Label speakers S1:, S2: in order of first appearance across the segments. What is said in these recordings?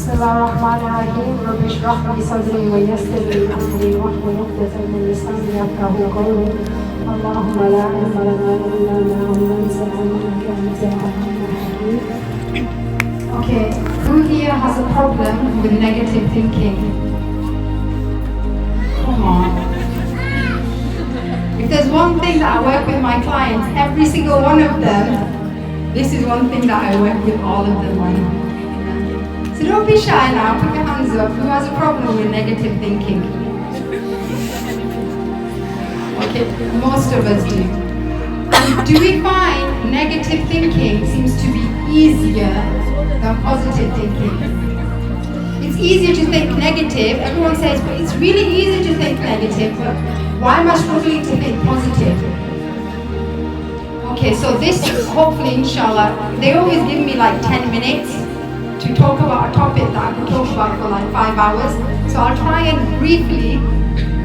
S1: بسم الله الرحمن الرحيم رب اشرح لي صدري ويسر لي امري واحلل عقدة من لساني يفقهوا قولي اللهم لا علم لنا الا ما علمتنا انك انت العليم الحكيم. Okay, who here has a problem with negative thinking? Come on. If there's one thing that I work with my clients, every single one of them, this is one thing that I work with all of them on. So don't be shy now, put your hands up. Who has a problem with negative thinking? Okay, most of us do. And do we find negative thinking seems to be easier than positive thinking? It's easier to think negative. Everyone says, but it's really easy to think negative, but why am I struggling to think positive? Okay, so this, hopefully, inshallah, they always give me like 10 minutes to talk about a topic that I could talk about for like 5 hours. So I'll try and briefly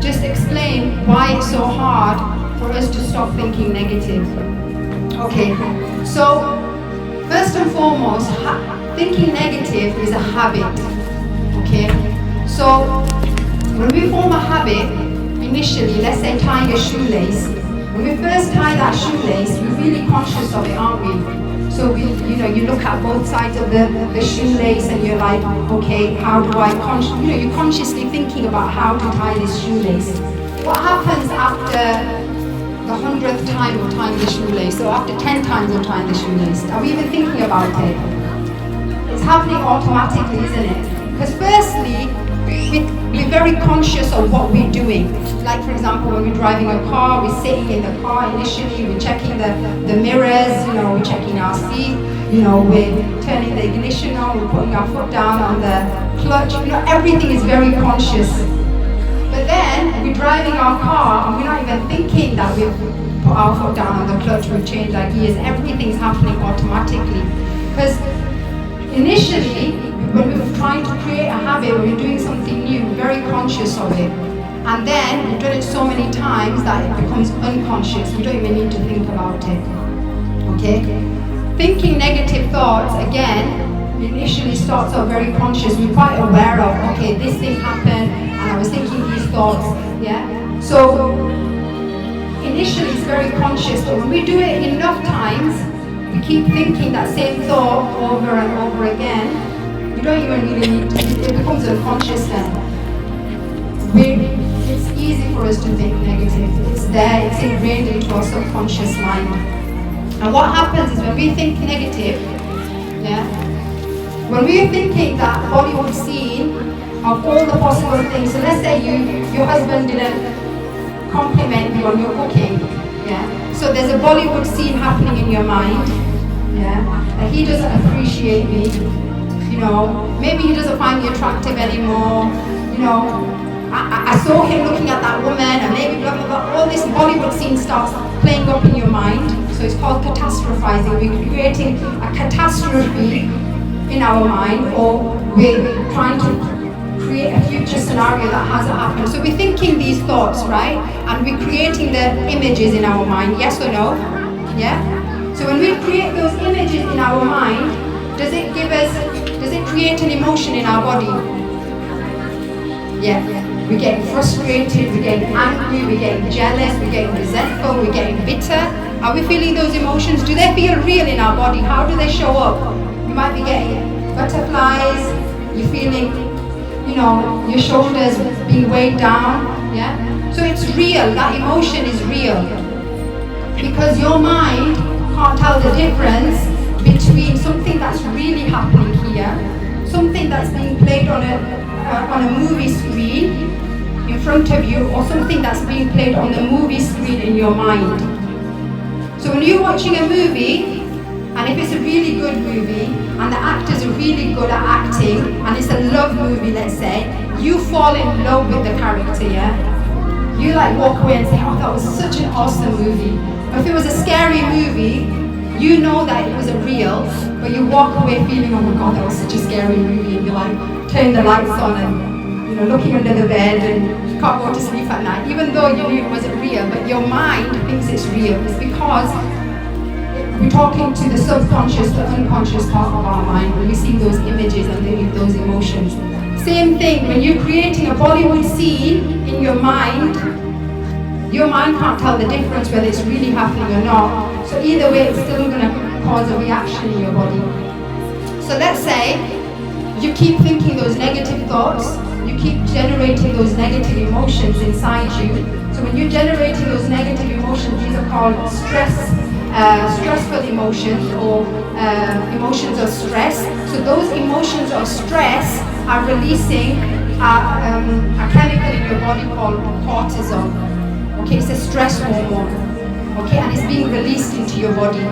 S1: just explain why it's so hard for us to stop thinking negative. Okay, so first and foremost, thinking negative is a habit. Okay, so when we form a habit, initially, let's say tying a shoelace, when we first tie that shoelace, we're really conscious of it, aren't we? So you look at both sides of the shoelace and you're like, okay, how do I, you're consciously thinking about how to tie this shoelace. What happens after the 100th time of tying the shoelace, or after 10 times of tying the shoelace? Are we even thinking about it? It's happening automatically, isn't it? Because firstly, we're very conscious of what we're doing. Like for example, when we're driving a car, we're sitting in the car initially, we're checking the mirrors, we're checking our seat, we're turning the ignition on, we're putting our foot down on the clutch, everything is very conscious. But then we're driving our car and we're not even thinking that we've put our foot down on the clutch, we've changed our gears, everything's happening automatically. Because initially, when we're trying to create a habit, when we're doing something new, we're very conscious of it. And then we've done it so many times that it becomes unconscious. We don't even need to think about it. Okay? Thinking negative thoughts, again, initially starts off very conscious. We're quite aware of, okay, this thing happened, and I was thinking these thoughts. Yeah? So, initially it's very conscious, but when we do it enough times, we keep thinking that same thought over and over again. You don't even really need to, it becomes unconscious then. It's easy for us to think negative. It's there, it's ingrained into our subconscious mind. And what happens is when we think negative, when we're thinking that Bollywood scene of all the possible things, so let's say your husband didn't compliment you on your cooking, so there's a Bollywood scene happening in your mind, that he doesn't appreciate me, maybe he doesn't find me attractive anymore, I saw him looking at that woman and maybe blah blah blah, all this Bollywood scene starts playing up in your mind. So it's called catastrophizing. We're creating a catastrophe in our mind, or we're trying to create a future scenario that hasn't happened. So we're thinking these thoughts, right? And we're creating the images in our mind, yes or no? Yeah? So when we create those images in our mind, does it create an emotion in our body? Yeah. We're getting frustrated, we're getting angry, we're getting jealous, we're getting resentful, we're getting bitter. Are we feeling those emotions? Do they feel real in our body? How do they show up? You might be getting butterflies, you're feeling, your shoulders being weighed down, So it's real, that emotion is real. Because your mind can't tell the difference between something that's really happening here, something that's being played on a movie screen in front of you, or something that's being played on the movie screen in your mind. So when you're watching a movie, and if it's a really good movie, and the actors are really good at acting, and it's a love movie, let's say, you fall in love with the character, You walk away and say, oh, that was such an awesome movie. But if it was a scary movie, you know that it wasn't real, but you walk away feeling, oh my God, that was such a scary movie, and you turn the lights on and looking under the bed and you can't go to sleep at night, even though you knew it wasn't real, but your mind thinks it's real. It's because we're talking to the subconscious, the unconscious part of our mind, when we see those images and those emotions. when you're creating a Bollywood scene in your mind can't tell the difference whether it's really happening or not. So either way, it's still going to cause a reaction in your body. So let's say you keep thinking those negative thoughts, you keep generating those negative emotions inside you. So when you're generating those negative emotions, these are called stressful emotions, or emotions of stress. So those emotions of stress are releasing a chemical in your body called cortisol. Okay, it's a stress hormone. Okay, and it's being released into your body.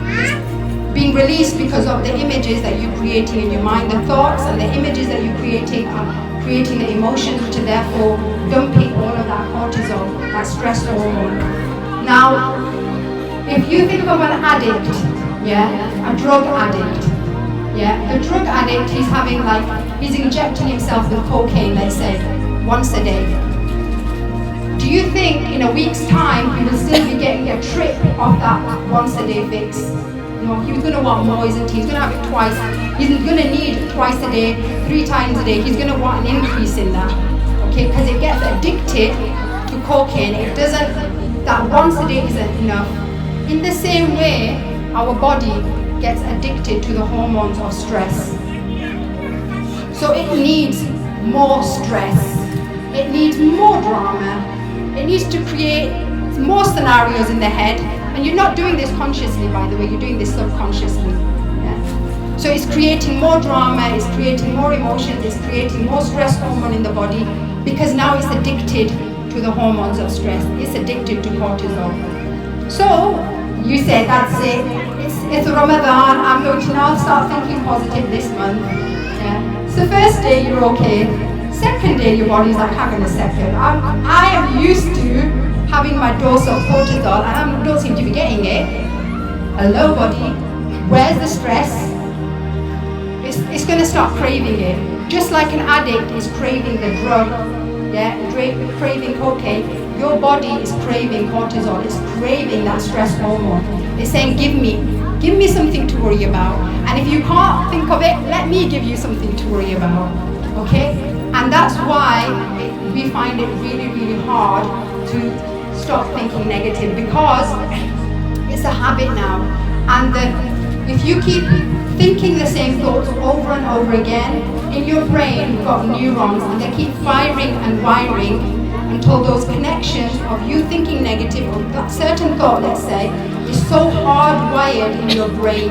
S1: It's being released because of the images that you're creating in your mind, the thoughts and the images that you're creating are creating the emotions, which are therefore dumping all of that cortisol, that stress hormone. Now, if you think of an addict, a drug addict, the drug addict, he's injecting himself with cocaine, let's say, once a day. Do you think in a week's time he will still be getting a trip of that once a day fix? No, he's going to want more, isn't he? He's going to have it twice. He's going to need twice a day, 3 times a day. He's going to want an increase in that. Okay, because it gets addicted to cocaine. It doesn't, that once a day isn't enough. In the same way, our body gets addicted to the hormones of stress. So it needs more stress. It needs more drama. It needs to create more scenarios in the head. And you're not doing this consciously, by the way, you're doing this subconsciously. Yeah? So it's creating more drama, it's creating more emotions, it's creating more stress hormone in the body, because now it's addicted to the hormones of stress. It's addicted to cortisol. So you say, that's it. It's Ramadan, I'm going to now start thinking positive this month. Yeah? So first day you're okay. Second day your body's like, hang on a second. I am used to having my dose of cortisol and I don't seem to be getting it. Hello body, where's the stress? It's going to start craving it. Just like an addict is craving the drug, craving cocaine, your body is craving cortisol, it's craving that stress hormone. It's saying, give me something to worry about. And if you can't think of it, let me give you something to worry about. Okay? And that's why we find it really, really hard to stop thinking negative, because it's a habit now. And if you keep thinking the same thoughts over and over again, in your brain you've got neurons and they keep firing and wiring until those connections of you thinking negative or that certain thought, let's say, is so hardwired in your brain.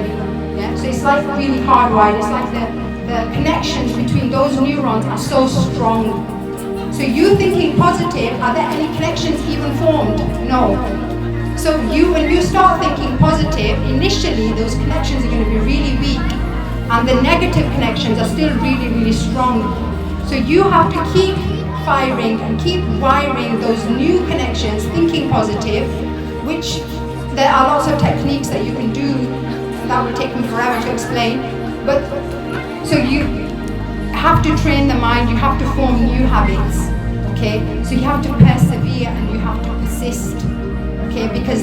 S1: Yeah? So it's like really hardwired. It's like the connections between those neurons are so strong. So you thinking positive, are there any connections even formed? No. So when you start thinking positive, initially those connections are going to be really weak, and the negative connections are still really, really strong. So you have to keep firing and keep wiring those new connections, thinking positive, which there are lots of techniques that you can do, and that will take me forever to explain. But so you have to train the mind, you have to form new habits, okay? So you have to persevere and you have to persist, okay? Because,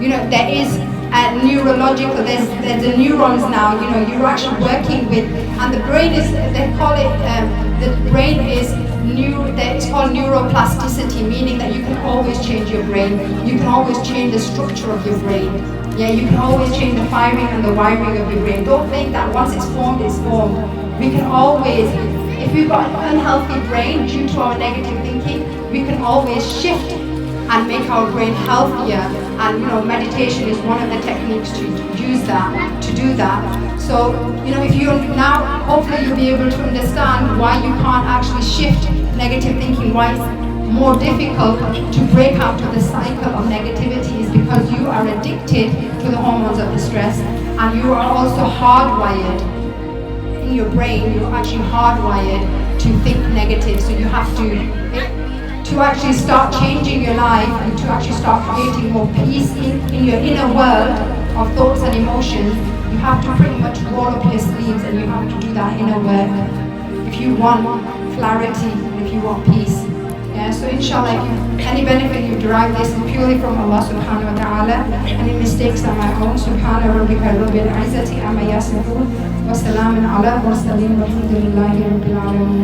S1: there is a neurological, there's the neurons now, you're actually working with, and the brain is, they call it, the brain is, it's called neuroplasticity, meaning that you can always change your brain, you can always change the structure of your brain. Yeah, you can always change the firing and the wiring of your brain. Don't think that once it's formed, it's formed. We can always, if we've got an unhealthy brain due to our negative thinking, we can always shift and make our brain healthier. And meditation is one of the techniques to use that, to do that. So, if you now, hopefully you'll be able to understand why you can't actually shift negative thinking, why it's more difficult to break out of the cycle of negativity, is because you are addicted to the hormones of the stress, and you are also hardwired in your brain. You're actually hardwired to think negative. So you have to actually start changing your life and to actually start creating more peace in your inner world of thoughts and emotions. You have to pretty much roll up your sleeves and you have to do that inner work if you want clarity and if you want peace. Yeah, so inshallah, any benefit you derive this is purely from Allah subhanahu wa ta'ala. Any mistakes are my own. Subhana rabbika rabbil izzati amma yasifun wa salamun ala mursalin walhamdulillahi rabbil alamin.